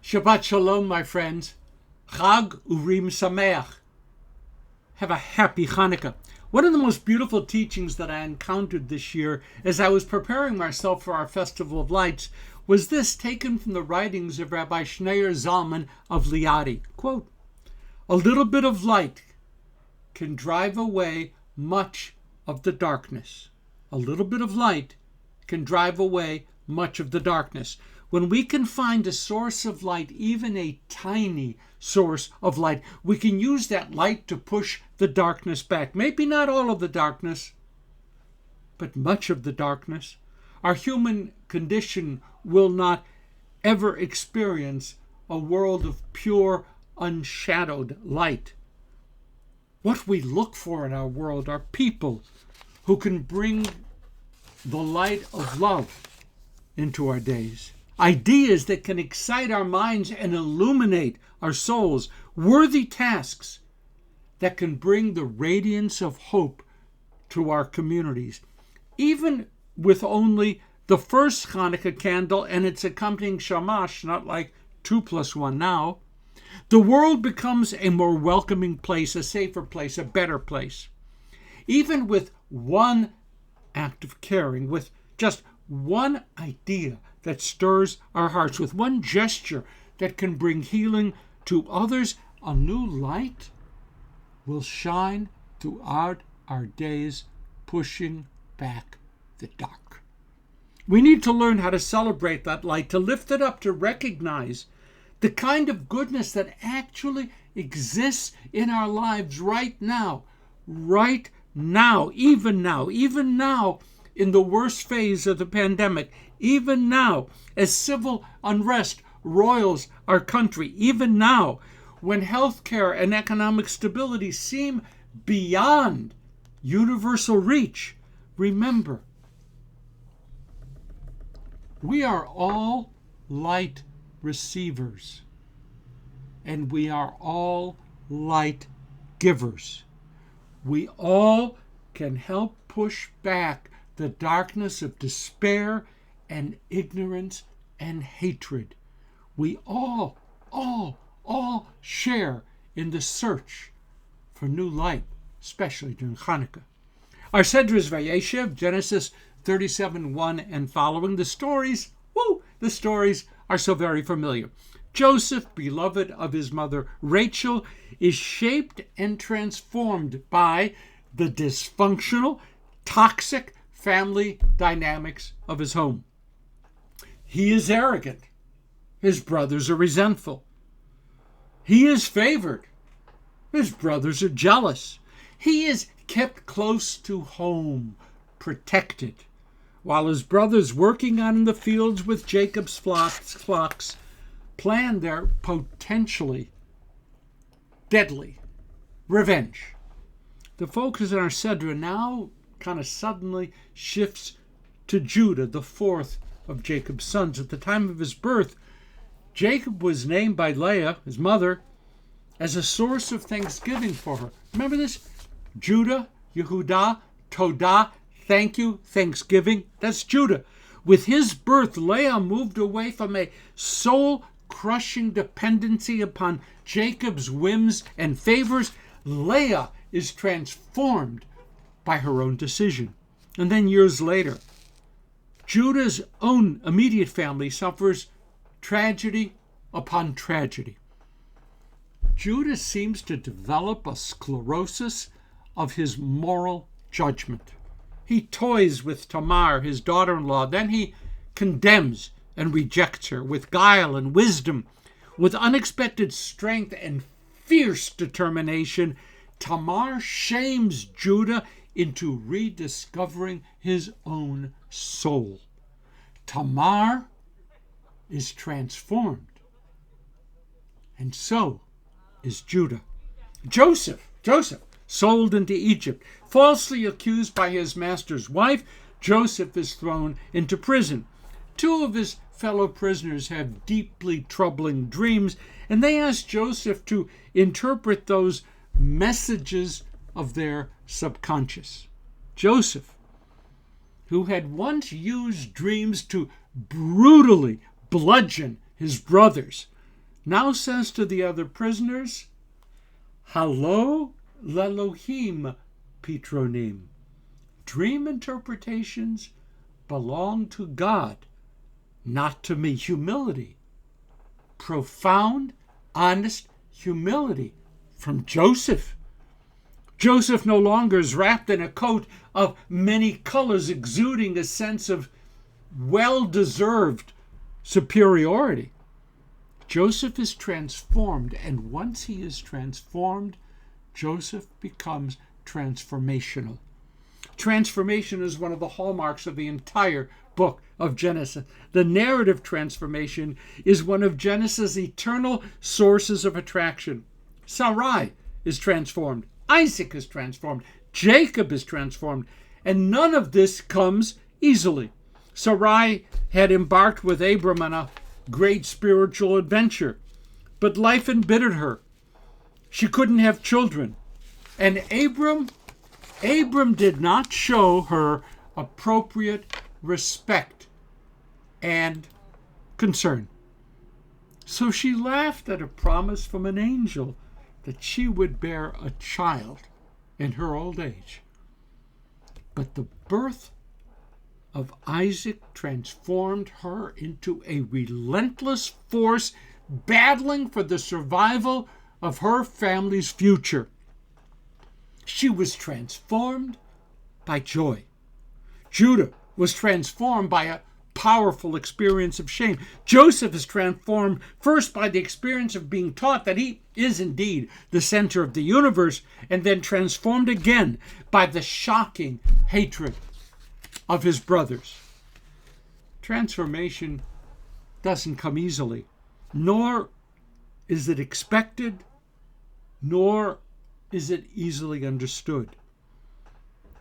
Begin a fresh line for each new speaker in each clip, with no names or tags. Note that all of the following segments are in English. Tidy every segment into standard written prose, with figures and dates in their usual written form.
Shabbat Shalom, my friends. Chag Urim Samayach. Have a happy Chanukah. One of the most beautiful teachings that I encountered this year as I was preparing myself for our Festival of Lights was this, taken from the writings of Rabbi Schneur Zalman of Liadi. Quote, "A little bit of light can drive away much of the darkness." A little bit of light can drive away much of the darkness. When we can find a source of light, even a tiny source of light, we can use that light to push the darkness back. Maybe not all of the darkness, but much of the darkness. Our human condition will not ever experience a world of pure, unshadowed light. What we look for in our world are people who can bring the light of love into our days. Ideas that can excite our minds and illuminate our souls. Worthy tasks that can bring the radiance of hope to our communities. Even with only the first Chanukah candle and its accompanying shamash, not like 2 + 1 now, the world becomes a more welcoming place, a safer place, a better place. Even with one act of caring, with just one idea that stirs our hearts, with one gesture that can bring healing to others, a new light will shine throughout our days, pushing back the dark. We need to learn how to celebrate that light, to lift it up, to recognize the kind of goodness that actually exists in our lives right now, even now, in the worst phase of the pandemic, even now, as civil unrest roils our country, even now, when healthcare and economic stability seem beyond universal reach. Remember, we are all light receivers, and we are all light givers. We all can help push back the darkness of despair and ignorance and hatred. We all share in the search for new light, especially during Chanukah. Our Sedra is Vayeishev, Genesis 37:1 and following. The stories are so very familiar. Joseph, beloved of his mother Rachel, is shaped and transformed by the dysfunctional, toxic family dynamics of his home. He is arrogant. His brothers are resentful. He is favored. His brothers are jealous. He is kept close to home, protected, while his brothers, working on in the fields with Jacob's flocks, plan their potentially deadly revenge. The focus in our Sedra now kind of suddenly shifts to Judah, the fourth of Jacob's sons. At the time of his birth, Jacob was named by Leah, his mother, as a source of thanksgiving for her. Remember this? Judah, Yehudah, Todah, thank you, thanksgiving. That's Judah. With his birth, Leah moved away from a soul-crushing dependency upon Jacob's whims and favors. Leah is transformed by her own decision. And then years later, Judah's own immediate family suffers tragedy upon tragedy. Judah seems to develop a sclerosis of his moral judgment. He toys with Tamar, his daughter-in-law. Then he condemns and rejects her with guile and wisdom. With unexpected strength and fierce determination, Tamar shames Judah into rediscovering his own soul. Tamar is transformed, and so is Judah. Joseph, sold into Egypt, falsely accused by his master's wife, Joseph is thrown into prison. 2 of his fellow prisoners have deeply troubling dreams, and they ask Joseph to interpret those messages of their subconscious. Joseph, who had once used dreams to brutally bludgeon his brothers, now says to the other prisoners, Halo l'Elohim Pitronim. Dream interpretations belong to God, not to me. Humility. Profound, honest humility from Joseph. Joseph no longer is wrapped in a coat of many colors, exuding a sense of well-deserved superiority. Joseph is transformed, and once he is transformed, Joseph becomes transformational. Transformation is one of the hallmarks of the entire book of Genesis. The narrative transformation is one of Genesis' eternal sources of attraction. Sarai is transformed. Isaac is transformed. Jacob is transformed. And none of this comes easily. Sarai had embarked with Abram on a great spiritual adventure, but life embittered her. She couldn't have children. And Abram did not show her appropriate respect and concern. So she laughed at a promise from an angel that she would bear a child in her old age. But the birth of Isaac transformed her into a relentless force battling for the survival of her family's future. She was transformed by joy. Judah was transformed by a powerful experience of shame. Joseph is transformed first by the experience of being taught that he is indeed the center of the universe, and then transformed again by the shocking hatred of his brothers. Transformation doesn't come easily, nor is it expected, nor is it easily understood.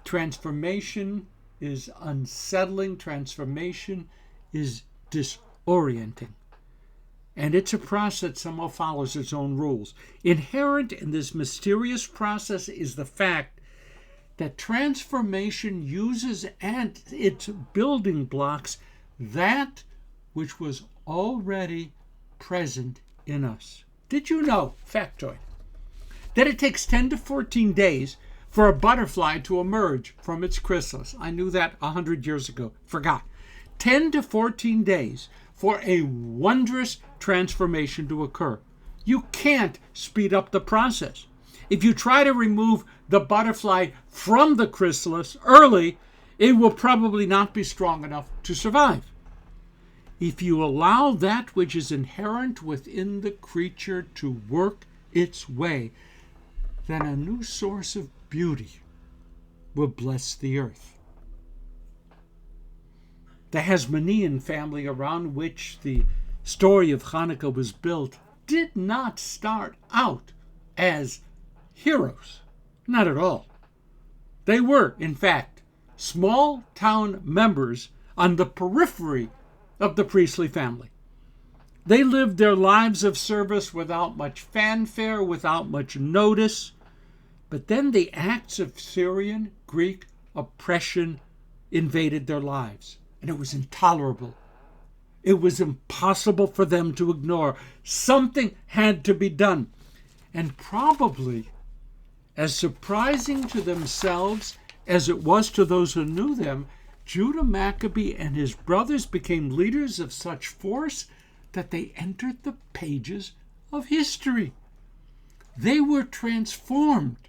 Transformation is unsettling. Transformation is disorienting. And it's a process that somehow follows its own rules. Inherent in this mysterious process is the fact that transformation uses as its building blocks that which was already present in us. Did you know, factoid, that it takes 10 to 14 days for a butterfly to emerge from its chrysalis? I knew that 100 years ago. Forgot. 10 to 14 days for a wondrous transformation to occur. You can't speed up the process. If you try to remove the butterfly from the chrysalis early, it will probably not be strong enough to survive. If you allow that which is inherent within the creature to work its way, then a new source of beauty will bless the earth. The Hasmonean family around which the story of Chanukah was built did not start out as heroes. Not at all. They were, in fact, small town members on the periphery of the priestly family. They lived their lives of service without much fanfare, without much notice. But then the acts of Syrian Greek oppression invaded their lives, and it was intolerable. It was impossible for them to ignore. Something had to be done. And probably, as surprising to themselves as it was to those who knew them, Judah Maccabee and his brothers became leaders of such force that they entered the pages of history. They were transformed.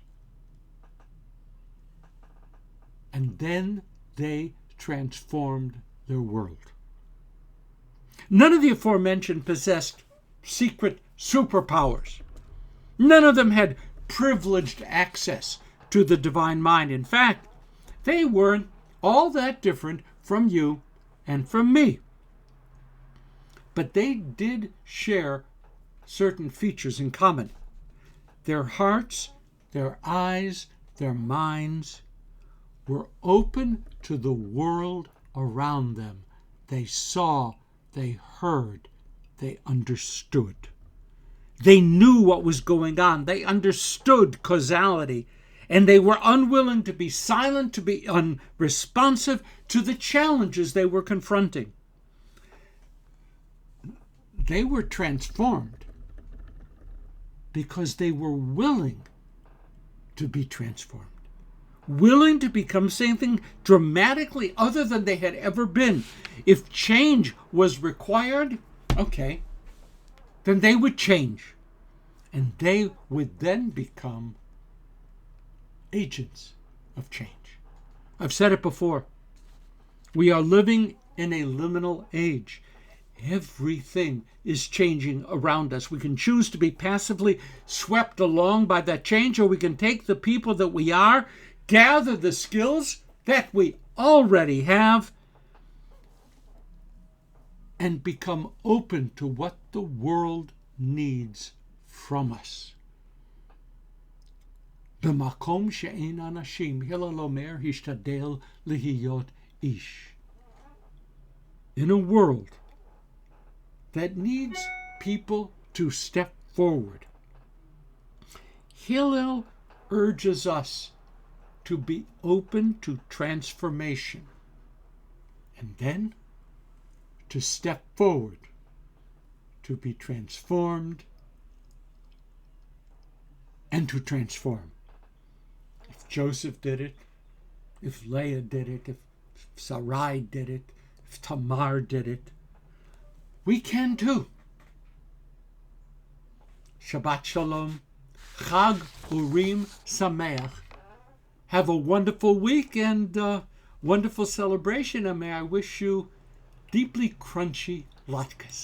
And then they transformed their world. None of the aforementioned possessed secret superpowers. None of them had privileged access to the divine mind. In fact, they weren't all that different from you and from me. But they did share certain features in common. Their hearts, their eyes, their minds were open to the world around them. They saw, they heard, they understood. They knew what was going on. They understood causality, and they were unwilling to be silent, to be unresponsive to the challenges they were confronting. They were transformed because they were willing to be transformed, willing to become something dramatically other than they had ever been. If change was required, okay, then they would change. And they would then become agents of change. I've said it before. We are living in a liminal age. Everything is changing around us. We can choose to be passively swept along by that change, or we can take the people that we are, gather the skills that we already have, and become open to what the world needs from us. במקום שאין אנשים, הלל אומר, השתדל להיות איש. In a world that needs people to step forward, Hillel urges us to be open to transformation and then to step forward to be transformed and to transform. If Joseph did it, if Leah did it, if Sarai did it, if Tamar did it, we can too. Shabbat Shalom. Chag Urim Samayach. Have a wonderful week and wonderful celebration, and may I wish you deeply crunchy latkes.